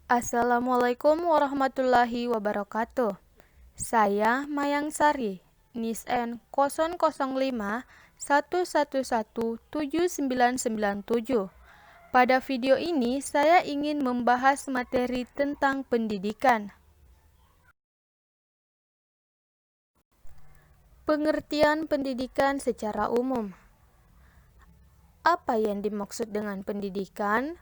Assalamualaikum warahmatullahi wabarakatuh. Saya Mayang Sari, NISN 00511179997. Pada video ini saya ingin membahas materi tentang pendidikan. Pengertian pendidikan secara umum. Apa yang dimaksud dengan pendidikan?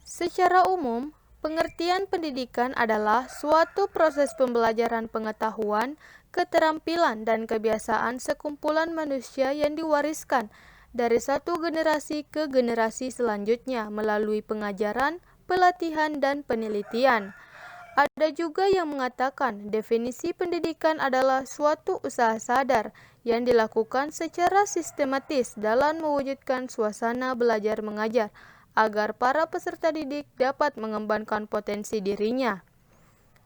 Secara umum, pengertian pendidikan adalah suatu proses pembelajaran pengetahuan, keterampilan, dan kebiasaan sekumpulan manusia yang diwariskan dari satu generasi ke generasi selanjutnya melalui pengajaran, pelatihan, dan penelitian. Ada juga yang mengatakan definisi pendidikan adalah suatu usaha sadar yang dilakukan secara sistematis dalam mewujudkan suasana belajar mengajar agar para peserta didik dapat mengembangkan potensi dirinya.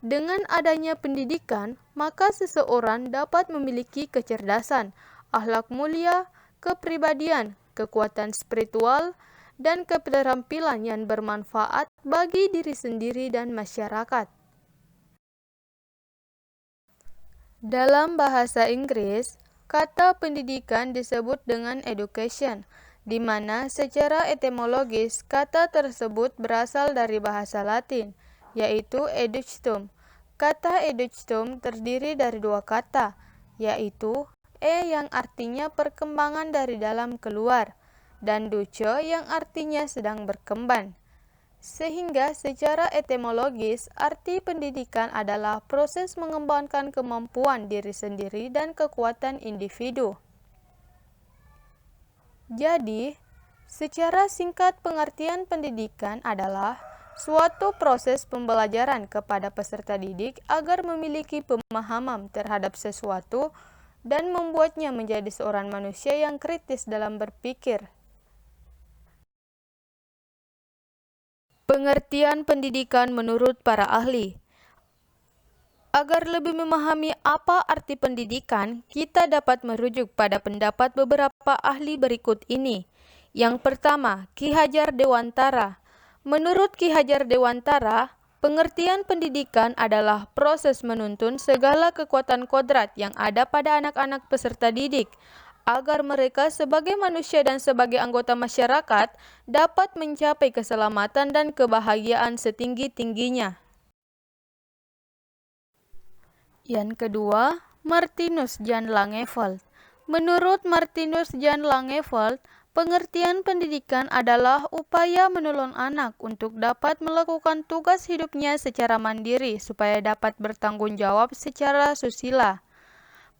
Dengan adanya pendidikan, maka seseorang dapat memiliki kecerdasan, akhlak mulia, kepribadian, kekuatan spiritual, dan keterampilan yang bermanfaat bagi diri sendiri dan masyarakat. Dalam bahasa Inggris, kata pendidikan disebut dengan education, di mana secara etimologis kata tersebut berasal dari bahasa Latin, yaitu eductum. Kata eductum terdiri dari dua kata, yaitu yang artinya perkembangan dari dalam keluar, dan duce yang artinya sedang berkembang. Sehingga secara etimologis, arti pendidikan adalah proses mengembangkan kemampuan diri sendiri dan kekuatan individu. Jadi, secara singkat pengertian pendidikan adalah suatu proses pembelajaran kepada peserta didik agar memiliki pemahaman terhadap sesuatu dan membuatnya menjadi seorang manusia yang kritis dalam berpikir. Pengertian pendidikan menurut para ahli. Agar lebih memahami apa arti pendidikan, kita dapat merujuk pada pendapat beberapa ahli berikut ini. Yang pertama, Ki Hajar Dewantara. Menurut Ki Hajar Dewantara, pengertian pendidikan adalah proses menuntun segala kekuatan kodrat yang ada pada anak-anak peserta didik, agar mereka sebagai manusia dan sebagai anggota masyarakat dapat mencapai keselamatan dan kebahagiaan setinggi-tingginya. Yang kedua, Martinus Jan Langeveld. Menurut Martinus Jan Langeveld, pengertian pendidikan adalah upaya menolong anak untuk dapat melakukan tugas hidupnya secara mandiri supaya dapat bertanggung jawab secara susila.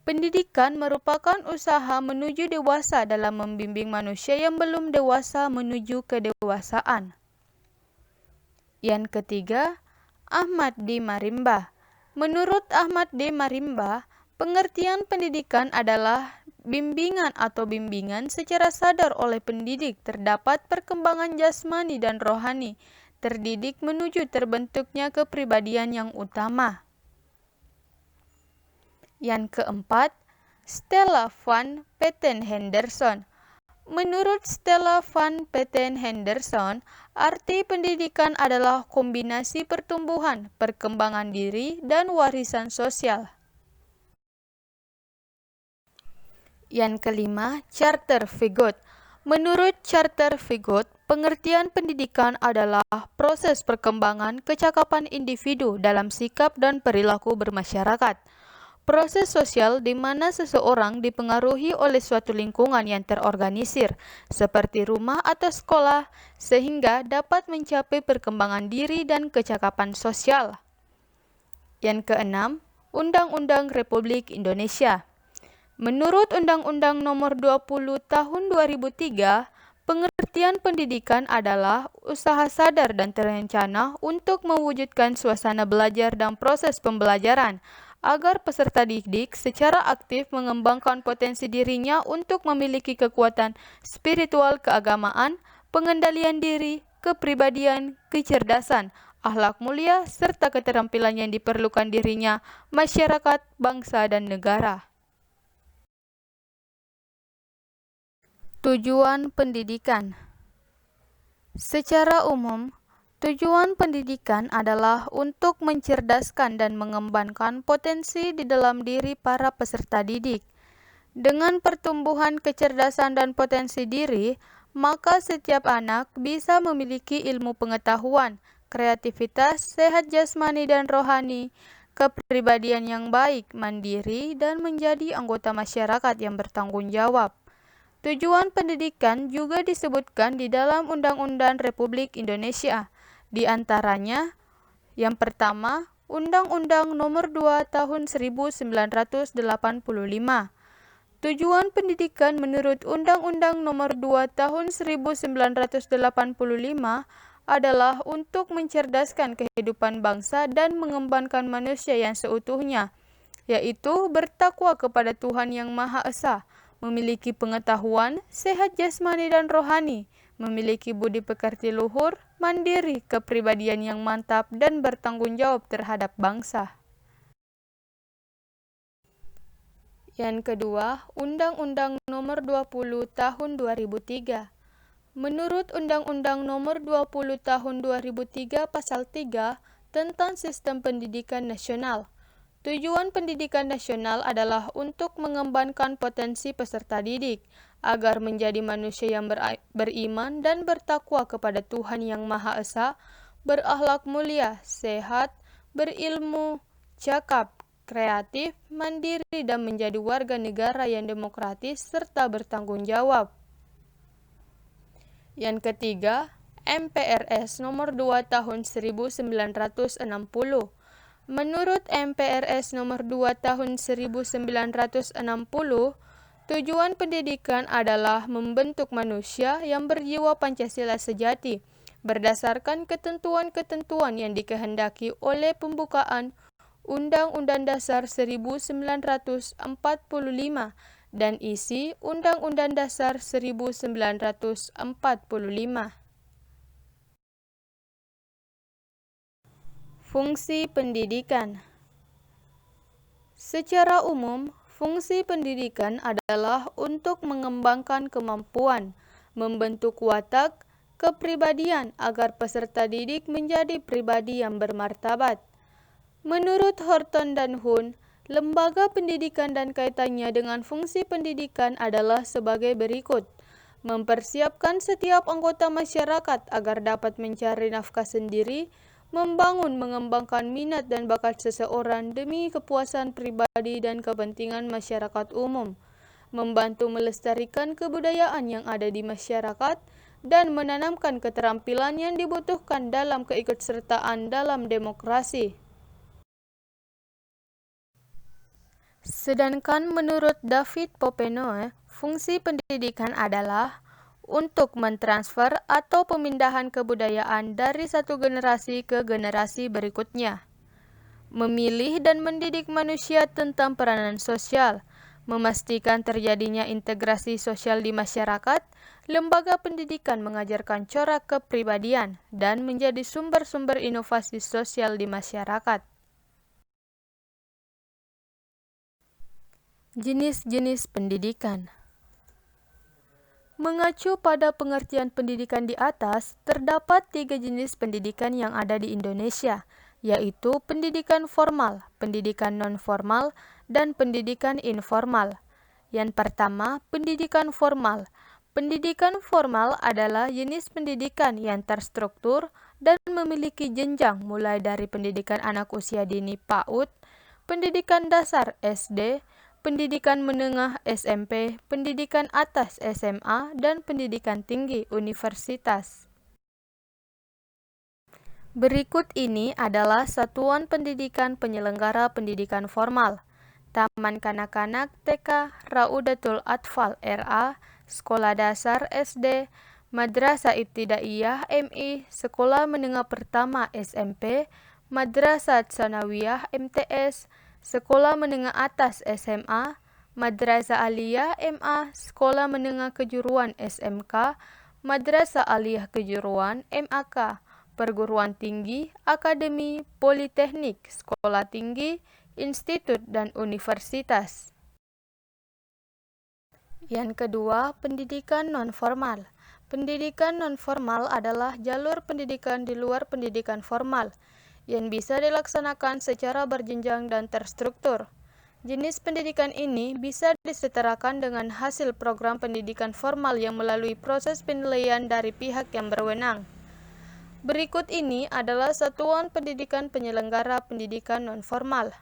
Pendidikan merupakan usaha menuju dewasa dalam membimbing manusia yang belum dewasa menuju kedewasaan. Yang ketiga, Ahmad D. Marimba. Menurut Ahmad D. Marimba, pengertian pendidikan adalah bimbingan atau bimbingan secara sadar oleh pendidik terdapat perkembangan jasmani dan rohani, terdidik menuju terbentuknya kepribadian yang utama. Yang keempat, Stella van Patten Henderson. Menurut Stella van Patten Henderson, arti pendidikan adalah kombinasi pertumbuhan, perkembangan diri, dan warisan sosial. Yang kelima, Charter Vigot. Menurut Charter Vigot, pengertian pendidikan adalah proses perkembangan kecakapan individu dalam sikap dan perilaku bermasyarakat. Proses sosial di mana seseorang dipengaruhi oleh suatu lingkungan yang terorganisir, seperti rumah atau sekolah, sehingga dapat mencapai perkembangan diri dan kecakapan sosial. Yang keenam, Undang-Undang Republik Indonesia. Menurut Undang-Undang Nomor 20 Tahun 2003, pengertian pendidikan adalah usaha sadar dan terencana untuk mewujudkan suasana belajar dan proses pembelajaran, agar peserta didik secara aktif mengembangkan potensi dirinya untuk memiliki kekuatan spiritual keagamaan, pengendalian diri, kepribadian, kecerdasan, akhlak mulia, serta keterampilan yang diperlukan dirinya, masyarakat, bangsa, dan negara. Tujuan pendidikan. Secara umum, Tujuan pendidikan adalah untuk mencerdaskan dan mengembangkan potensi di dalam diri para peserta didik. Dengan pertumbuhan kecerdasan dan potensi diri, maka setiap anak bisa memiliki ilmu pengetahuan, kreativitas, sehat jasmani dan rohani, kepribadian yang baik, mandiri, dan menjadi anggota masyarakat yang bertanggung jawab. Tujuan pendidikan juga disebutkan di dalam Undang-Undang Republik Indonesia. Di antaranya, yang pertama, Undang-Undang Nomor 2 Tahun 1985. Tujuan pendidikan menurut Undang-Undang Nomor 2 Tahun 1985 adalah untuk mencerdaskan kehidupan bangsa dan mengembangkan manusia yang seutuhnya, yaitu bertakwa kepada Tuhan Yang Maha Esa, memiliki pengetahuan, sehat jasmani dan rohani, memiliki budi pekerti luhur, mandiri, kepribadian yang mantap, dan bertanggung jawab terhadap bangsa. Yang kedua, Undang-Undang Nomor 20 Tahun 2003. Menurut Undang-Undang Nomor 20 Tahun 2003 Pasal 3 tentang Sistem Pendidikan Nasional, tujuan pendidikan nasional adalah untuk mengembangkan potensi peserta didik agar menjadi manusia yang beriman dan bertakwa kepada Tuhan Yang Maha Esa, berakhlak mulia, sehat, berilmu, cakap, kreatif, mandiri, dan menjadi warga negara yang demokratis serta bertanggung jawab. Yang ketiga, MPRS Nomor 2 Tahun 1960. Menurut MPRS Nomor 2 Tahun 1960, tujuan pendidikan adalah membentuk manusia yang berjiwa Pancasila sejati, berdasarkan ketentuan-ketentuan yang dikehendaki oleh pembukaan Undang-Undang Dasar 1945 dan isi Undang-Undang Dasar 1945. Fungsi pendidikan. Secara umum, fungsi pendidikan adalah untuk mengembangkan kemampuan, membentuk watak, kepribadian agar peserta didik menjadi pribadi yang bermartabat. Menurut Horton dan Hun, lembaga pendidikan dan kaitannya dengan fungsi pendidikan adalah sebagai berikut. Mempersiapkan setiap anggota masyarakat agar dapat mencari nafkah sendiri, membangun mengembangkan minat dan bakat seseorang demi kepuasan pribadi dan kepentingan masyarakat umum, membantu melestarikan kebudayaan yang ada di masyarakat, dan menanamkan keterampilan yang dibutuhkan dalam keikutsertaan dalam demokrasi. Sedangkan menurut David Popenoe, fungsi pendidikan adalah untuk mentransfer atau pemindahan kebudayaan dari satu generasi ke generasi berikutnya, memilih dan mendidik manusia tentang peranan sosial, memastikan terjadinya integrasi sosial di masyarakat. Lembaga pendidikan mengajarkan corak kepribadian dan menjadi sumber-sumber inovasi sosial di masyarakat. Jenis-jenis pendidikan. Mengacu pada pengertian pendidikan di atas, terdapat 3 jenis pendidikan yang ada di Indonesia, yaitu pendidikan formal, pendidikan non-formal, dan pendidikan informal. Yang pertama, pendidikan formal. Pendidikan formal adalah jenis pendidikan yang terstruktur dan memiliki jenjang mulai dari pendidikan anak usia dini PAUD, pendidikan dasar SD, pendidikan menengah SMP, pendidikan atas SMA, dan pendidikan tinggi universitas. Berikut ini adalah satuan pendidikan penyelenggara pendidikan formal. Taman Kanak-kanak TK Raudatul Atfal RA, Sekolah Dasar SD, Madrasah Ibtidaiyah MI, Sekolah Menengah Pertama SMP, Madrasah Tsanawiyah MTS, Sekolah Menengah Atas SMA, Madrasah Aliyah MA, Sekolah Menengah Kejuruan SMK, Madrasah Aliyah Kejuruan MAK, Perguruan Tinggi, Akademi, Politeknik, Sekolah Tinggi, Institut, dan Universitas. Yang kedua, pendidikan non-formal. Pendidikan nonformal adalah jalur pendidikan di luar pendidikan formal yang bisa dilaksanakan secara berjenjang dan terstruktur. Jenis pendidikan ini bisa disetarakan dengan hasil program pendidikan formal yang melalui proses penilaian dari pihak yang berwenang. Berikut ini adalah satuan pendidikan penyelenggara pendidikan nonformal.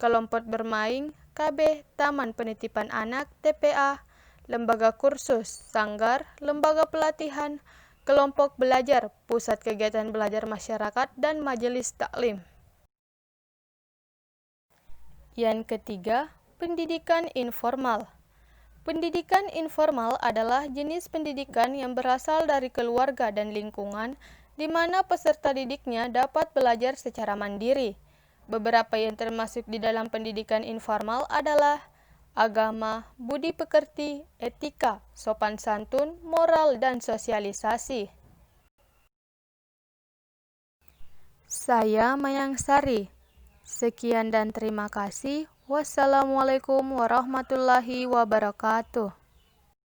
Kelompok bermain, KB, Taman Penitipan Anak, TPA, Lembaga Kursus, Sanggar, Lembaga Pelatihan, Kelompok Belajar, Pusat Kegiatan Belajar Masyarakat, dan Majelis Taklim. Yang ketiga, pendidikan informal. Pendidikan informal adalah jenis pendidikan yang berasal dari keluarga dan lingkungan di mana peserta didiknya dapat belajar secara mandiri. Beberapa yang termasuk di dalam pendidikan informal adalah agama, budi pekerti, etika, sopan santun, moral, dan sosialisasi. Saya Mayang Sari. Sekian dan terima kasih. Wassalamualaikum warahmatullahi wabarakatuh.